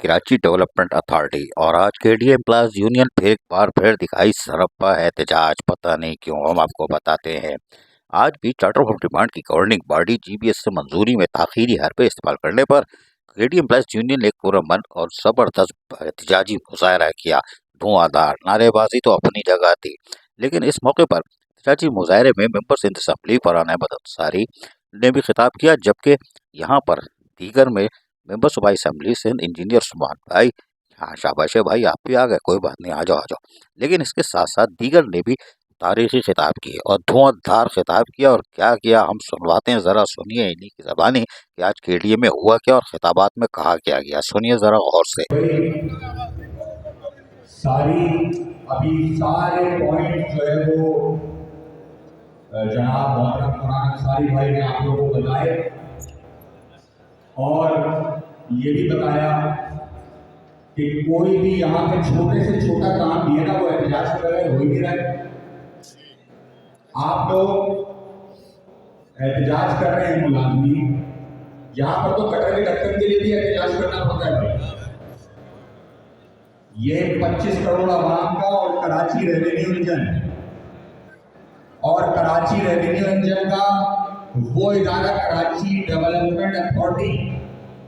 Karachi development authority और आज KDA employees union एक बार फिर दिखाई सरपा एहतजाज। पता नहीं क्यों, हम आपको बताते हैं। आज भी चार्टर ऑफ डिमांड की गवर्निंग बॉडी जीबीएस से मंजूरी में ताखीरी हरबे इस्तेमाल करने पर केडीए एम्प्लॉयज यूनियन ने एक पुरअमन और जबरदस्त एहतजाजी मुजाहरा किया। धुआंधार नारेबाजी तो अपनी जगह थी, लेकिन इस मौके पर एहतजाजी मुजाहरे में members in assembly Farhan Ahmad Ansari ने भी खिताब किया, जबकि यहाँ पर दीगर में members of assembly Sindh engineer Usman भाई, हाँ शाबाश है भाई, आप भी आ गए, कोई बात नहीं, आ जाओ आ जाओ। लेकिन इसके साथ साथ दीगर ने भी तारीखी खिताब किए और धुआंधार खिताब किया। और क्या किया हम सुनवाते हैं, जरा सुनिए इन्हीं की जबानी कि आज केडीए में हुआ क्या और खिताबात में कहा क्या गया। सुनिए जरा गौर से। सारे पॉइंट जो है वो जनाब मोहतरम फरहान अंसारी भाई ने आप लोगों को बताए और ये भी बताया कि कोई भी यहाँ पे छोटे से छोटा काम भी है ना वो एहतजाज कर रहे हो ही नहीं रहे। आप लोग एहतजाज कर रहे हैं मुलाजमीन, यहाँ पर तो कटर के ढक्कन के लिए भी एहतजाज करना पड़ता है। ये 25 करोड़ आवाम का और कराची रेवेन्यू इंजन और कराची रेवेन्यू इंजन का वो इदारा कराची डेवलपमेंट अथॉरिटी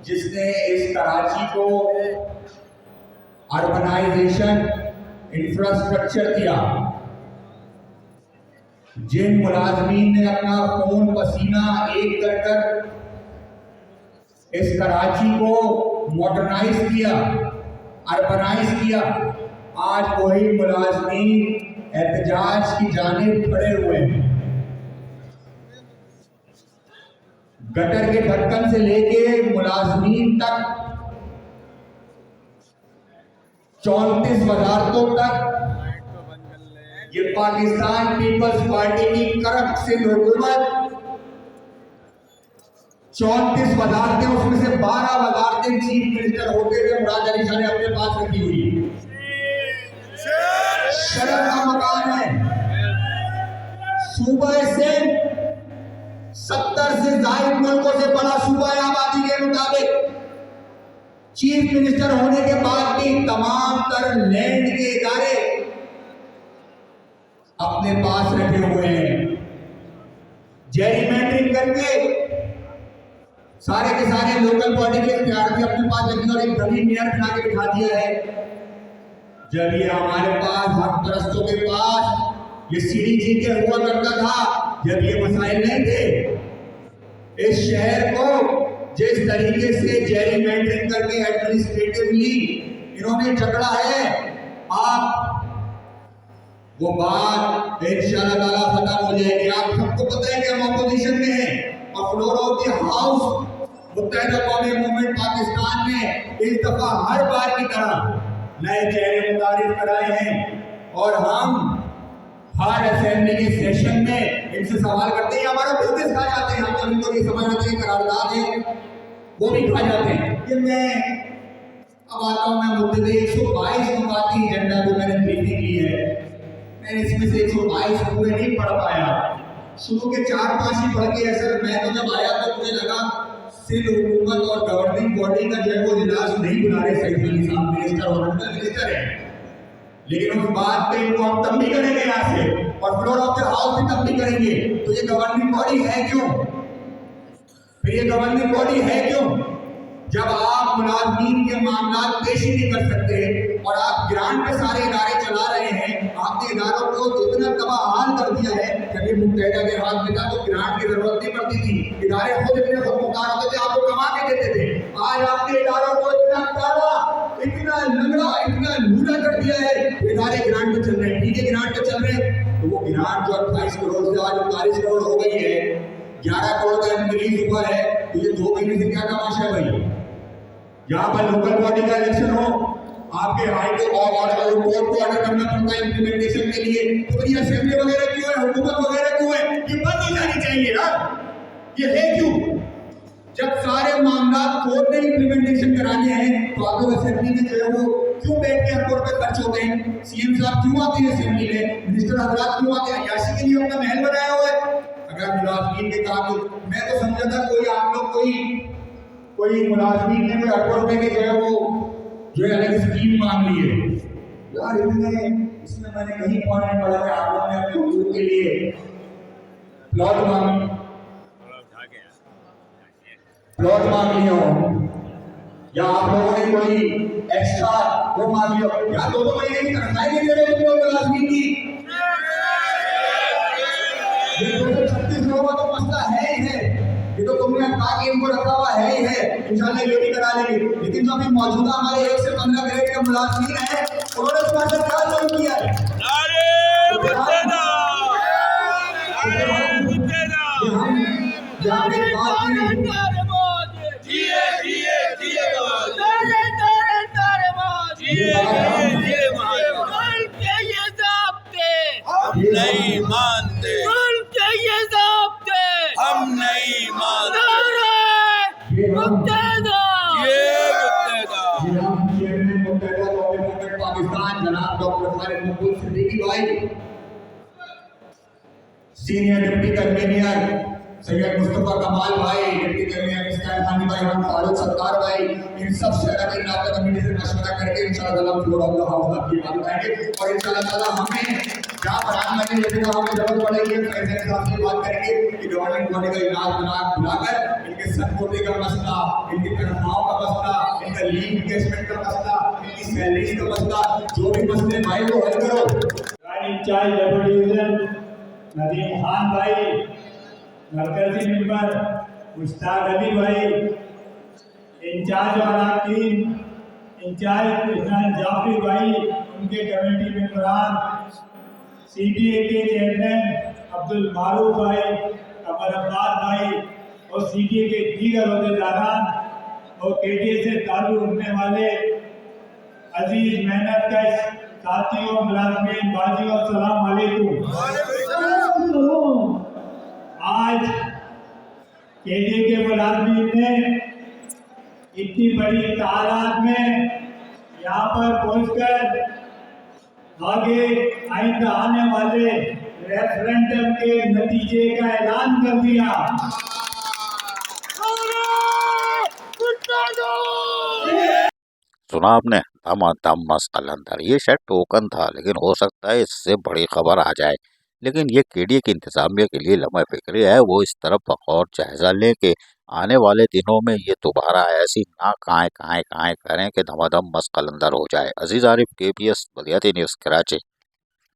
जिसने इस कराची को अर्बनाइजेशन इंफ्रास्ट्रक्चर दिया, जिन मुलाजमीन ने अपना खून पसीना एक कर कर इस कराची को मॉडर्नाइज किया, अर्बनाइज किया, आज वही मुलाजमीन एहतजाज की जानिब खड़े हुए हैं। गटर के ढक्कन से लेके मुलाजमीन तक 34 वजारतों तक ये पाकिस्तान पीपल्स पार्टी की करप्ट सिंध हुकूमत 34 वजारतें, उसमें से 12 वजारतें चीफ मिनिस्टर होते हुए मुराद अली शाह ने अपने पास रखी हुई है। शर्म का मकान है। सूबा सिंध 70 से ज्यादा मुल्कों से बड़ा सूबा है आबादी के मुताबिक। चीफ मिनिस्टर होने के बाद भी तमाम तर लैंड के इदारे अपने पास रखे हुए हैं। जेरीमैंडरिंग करके सारे के सारे लोकल बॉडी के इख्तियार भी अपने पास रखे और एक गली मेयर बना के बिठा दिया है। जब ये हमारे पास हक परस्तों के पास ये सीडीजी के हुआ करता था, जब ये मसाइल नहीं थे, इस शहर को जिस तरीके से जेरीमैंडरिंग करके एडमिनिस्ट्रेटिवली इन्होंने झगड़ा है, आप वो बात इंशाअल्लाह ताला खत्म हो जाएगी। आप सबको पता है कि हम ऑपोजिशन में हैं और फ्लोर ऑफ द हाउस मुत्तहिदा कौमी मूवमेंट पाकिस्तान ने इस दफा हर बार की तरह नए चेहरे मुतारिफ कराए हैं और हम हर असेंबली के सेशन में इनसे सवाल करते हैं। हमारा बिजनेस खा जाते हैं, हम जब इनको ये समझ आते हैं करारदाद है वो भी खा जाते हैं। ये मैं अब आता हूँ, मैं मुद्दे 122 नुकाती एजेंडा को मैंने ब्रीफिंग की है, मैंने इसमें से 122 पूरे नहीं पढ़ पाया। शुरू के 4-5 ही पढ़ के ऐसा मैं तो जब आया तो मुझे लगा सिंध हुकूमत और गवर्निंग बॉडी का जो है वो इजलास नहीं बुला रहे सईद अली साहब, मिनिस्टर और मिनिस्टर है, लेकिन उस बात पे इनको हम तब भी करेंगे यहाँ से और फ्लोर ऑफ द हाउस भी तब भी करेंगे। तो ये गवर्निंग बॉडी है क्यों? फिर ये गवर्निंग बॉडी है क्यों जब आप मुलाजमीन के मामला पेश ही नहीं कर सकते और आप ग्रांट पे सारे इदारे चला रहे हैं। आपने इदारों को इतना तबाह कर दिया है। जब ये मुत्तहिदा के हाथ में था तो ग्रांट की जरूरत नहीं पड़ती थी, इदारे खुद इतने खुदमुख्तार होते थे, आपको कमा के देते थे। आज आपने इदारों को इतना काला, इतना लंगड़ा, इतना लूला कर दिया है, इदारे ग्रांट पे चल रहे हैं। ठीक है, ग्रांट पे चल रहे हैं तो वो ग्रांट जो 28 करोड़ से आज 39 करोड़ हो गई है, 11 करोड़ का इंक्रीज हुआ है, तो ये 2 महीने से क्या तमाशा है भाई? यहाँ पर लोकल बॉडी का इलेक्शन हो, आपके हाई कोर्ट को ऑर्डर करना पड़ता है इंप्लीमेंटेशन के लिए, तो फिर ये असेंबली वगैरह क्यों है, हुकूमत वगैरह क्यों है? ये बंद हो जानी चाहिए यार। ये है क्यों? जब सारे मामला कोर्ट ने इंप्लीमेंटेशन कराने हैं तो आप लोग असेंबली में जो है वो क्यों बैठ के हर कोर्ट पे खर्च होते हैं? सीएम साहब क्यों आते हैं असेंबली में? मिनिस्टर हजरात क्यों आते हैं? याशी के लिए अपना महल बनाया हुआ है। अगर मुलाजमीन के काम, मैं तो समझा था कोई आप लोग कोई मुलाजमीन ने कोई 8 रुपए के जो है वो जो अलग स्कीम मांग ली है यार, इसमें मैंने कहीं पॉइंट पढ़ा है आप लोगों ने अपने हुकूक के लिए प्लॉट मांग लिया हो, या आप लोगों ने कोई एक्स्ट्रा वो मांग लिया, या 2-2 महीने की तनख्वाह नहीं दे रहे तुम लोग मुलाजमीन की। ये 236 लोगों का तो मसला है ही है, ये तो तुमने कहा कि इनको रखा हुआ है ही है, इंशाल्लाह ये भी करा लेंगे। लेकिन जो अभी मौजूदा हमारे 1 से 15 ग्रेड के मुलाजमीन है, उन्होंने इस पर क्या शुरू किया है? नहीं मानते, हम नहीं मानते, पाकिस्तान जनाब डॉक्टर खालिद मकबूल सिद्दीकी भाई, senior deputy convener Syed Mustafa कमाल भाई, डिप्टी कन्वीनर इस्लाम खानी भाई, हम फारूक सत्तार भाई, इन सब से अगर नाता कमेटी से मशवरा करके इंशाअल्लाह हम फ्लोर ऑफ द हाउस आपकी बात उठाएंगे और इंशाअल्लाह ताला हमें क्या प्रधानमंत्री जैसे हमें जरूरत पड़ेगी फैसले के साथ बात करेंगे कि गवर्नमेंट बॉडी का इलाज बुलाकर इनके सपोर्टे का मसला, इनकी तनख्वाहों का मसला, इनका लीव इंगेजमेंट का मसला, इनकी सैलरीज का मसला, जो भी मसले भाई वो हल करो। Incharge deputy division Nadeem Khan भाई, मरकजी मेंबर मुश्ताक अली भाई, इंचार्ज अराकीन इंचार्ज कृष्णन जाफरी भाई, उनके कमेटी मेंबरान, सीडीए के चेयरमैन अब्दुल मारूफ भाई, अमर अब्बास भाई और सीडीए के दीगर अहदेदारान और केडीए से ताल्लुक रखने वाले अजीज मेहनतकश साथियों, मुलाजमीन बाजियों, अस्सलाम वालेकुम। आज केडीए के मुलाजमीन ने इतनी बड़ी तादाद में यहाँ पर पहुंचकर आगे आइंदा आने वाले रेफरेंडम के नतीजे का ऐलान कर दिया। सुना आपने, दम मस्त कलंदर। ये शायद टोकन था, लेकिन हो सकता है इससे बड़ी खबर आ जाए। लेकिन ये केडीए की इंतजामिया के लिए लम्हा फिक्री है, वो इस तरफ बखौर जायजा लें कि आने वाले दिनों में ये दोबारा ऐसी ना काएं करें कि धमाधम मस्त कलंदर हो जाए। अजीज आरिफ, KBS बलियाती न्यूज़, कराची।